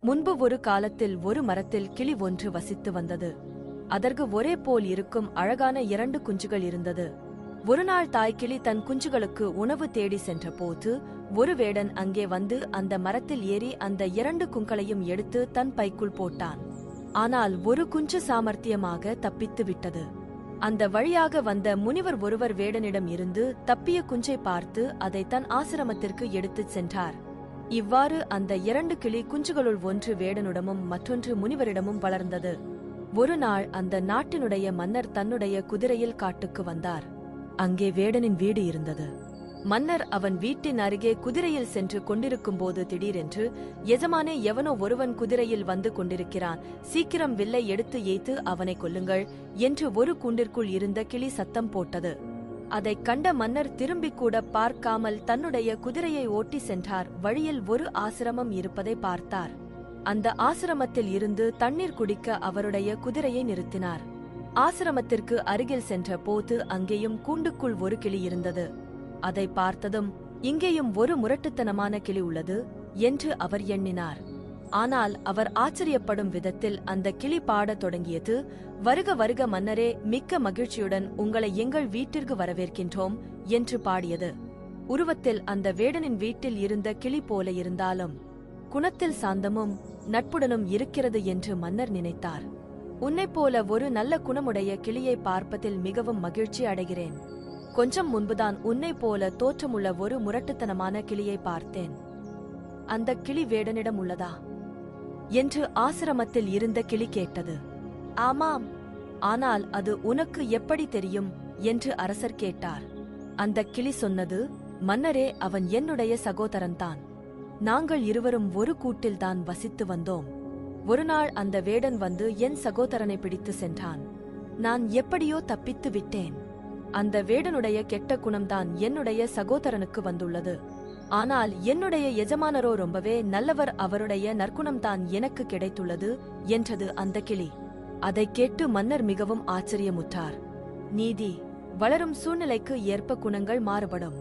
முன்பு ஒரு காலத்தில் ஒரு மரத்தில் கிளி ஒன்று வசித்து வந்தது. அதற்கு ஒரே போல் இருக்கும் அழகான 2 குஞ்சுகள் இருந்தது. ஒருநாள் தாய்க்கிளி தன் குஞ்சுகளுக்கு உணவு தேடி சென்றபோது ஒரு வேடன் அங்கே வந்து அந்த மரத்தில் ஏறி அந்த 2 குங்களையும் எடுத்து தன் பைக்குள் போட்டான். ஆனால் ஒரு குஞ்சு சாமர்த்தியமாக தப்பித்து விட்டது. அந்த வழியாக வந்த முனிவர் ஒருவர் வேடனிடம் இருந்து தப்பிய குஞ்சை பார்த்து அதை தன் ஆசிரமத்திற்கு எடுத்துச் சென்றார். இவ்வாறு அந்த 2 கிளி குஞ்சுகளுள் ஒன்று வேடனிடமும் மற்றொன்று முனிவரிடமும் வளர்ந்தது. ஒரு நாள் அந்த நாட்டினுடைய மன்னர் தன்னுடைய குதிரையில் காட்டுக்கு வந்தார். அங்கே வேடனின் வீடு இருந்தது. மன்னர் அவன் வீட்டின் அருகே குதிரையில் சென்று கொண்டிருக்கும்போது திடீரென்று, எஜமானே, எவனோ ஒருவன் குதிரையில் வந்து கொண்டிருக்கிறான், சீக்கிரம் வில்லை எடுத்து ஏய்த்து அவனை கொல்லுங்கள் என்று ஒரு கூண்டிற்குள் இருந்த கிளி சத்தம் போட்டது. அதைக் கண்ட மன்னர் திரும்பிக் கூட பார்க்காமல் தன்னுடைய குதிரையை ஓட்டி சென்றார். வழியில் ஒரு ஆசிரமம் இருப்பதை பார்த்தார். அந்த ஆசிரமத்தில் இருந்து தண்ணீர் குடிக்க அவருடைய குதிரையை நிறுத்தினார். ஆசிரமத்திற்கு அருகில் சென்ற போது அங்கேயும் கூண்டுக்குள் ஒரு கிளி இருந்தது. அதை பார்த்ததும், இங்கேயும் ஒரு முரட்டுத்தனமான கிளி உள்ளது என்று அவர் எண்ணினார். ஆனால் அவர் ஆச்சரியப்படும் விதத்தில் அந்த கிளி பாடத் தொடங்கியது. வருக வருக மன்னரே, மிக்க மகிழ்ச்சியுடன் உங்களை எங்கள் வீட்டிற்கு வரவேற்கின்றோம் என்று பாடியது. உருவத்தில் அந்த வேடனின் வீட்டில் இருந்த கிளி போல இருந்தாலும் குணத்தில் சாந்தமும் நட்புடனும் இருக்கிறது என்று மன்னர் நினைத்தார். உன்னைப் போல ஒரு நல்ல குணமுடைய கிளியை பார்ப்பதில் மிகவும் மகிழ்ச்சி அடைகிறேன். கொஞ்சம் முன்புதான் உன்னைப் போல தோற்றமுள்ள ஒரு முரட்டுத்தனமான கிளியை பார்த்தேன். அந்த கிளி வேடனிடம் உள்ளதா என்று ஆசிரமத்தில் இருந்த கிளி கேட்டது. ஆமாம், ஆனால் அது உனக்கு எப்படி தெரியும் என்று அரசர் கேட்டார். அந்த கிளி சொன்னது, மன்னரே, அவன் என்னுடைய சகோதரன்தான். நாங்கள் இருவரும் ஒரு கூட்டில்தான் வசித்து வந்தோம். ஒருநாள் அந்த வேடன் வந்து என் சகோதரனை பிடித்து சென்றான். நான் எப்படியோ தப்பித்து விட்டேன். அந்த வேடனுடைய கெட்ட குணம்தான் என்னுடைய சகோதரனுக்கு வந்துள்ளது. ஆனால் என்னுடைய எஜமானரோ ரொம்பவே நல்லவர், அவருடைய நற்குணம்தான் எனக்கு கிடைத்துள்ளது என்றது அந்த கிளி. அதைக் கேட்டு மன்னர் மிகவும் ஆச்சரியமுற்றார். நீதி, வளரும் சூழ்நிலைக்கு ஏற்ப குணங்கள் மாறுபடும்.